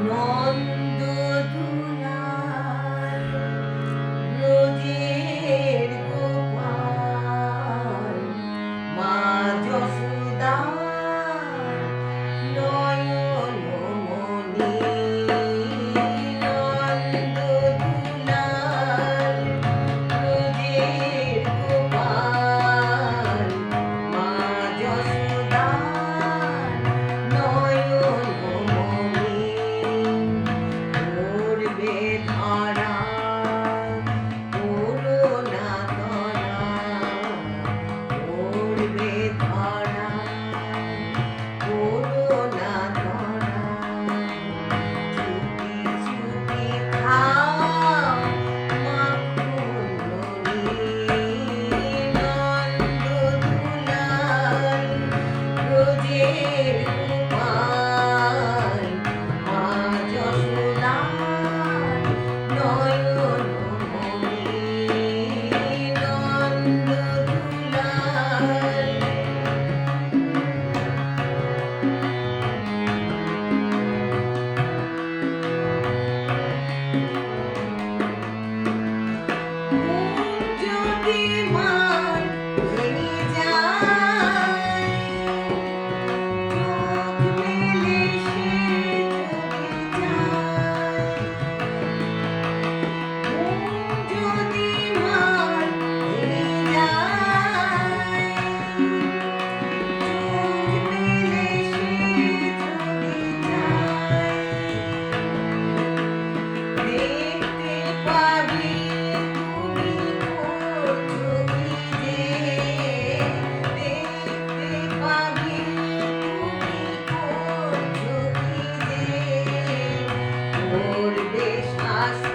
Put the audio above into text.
নন্দ দুলাল ব্রজের গোপাল মা যশোদার নয়ন মণি নন্দ দুলাল ব্রজের গোপাল মা যশোদার নয়ন মণি করবে ধরা করুণা ধরা করবে ধরা করুণা ধরা চুপি চুপি খাও মাখুনি নন্দ দুলাল ব্রজের গোপাল মা যশোদার নয়ন মণি নন্দ দুলাল যদি মান ভেঙে যায় চোখ মেলে সে যদি মান ভেঙে যায় চোখ মেলে সে দেখতে পাবি তুমি করছো কি যে দেখতে পাবি তুমি করছো কি যে করবে শাস্তি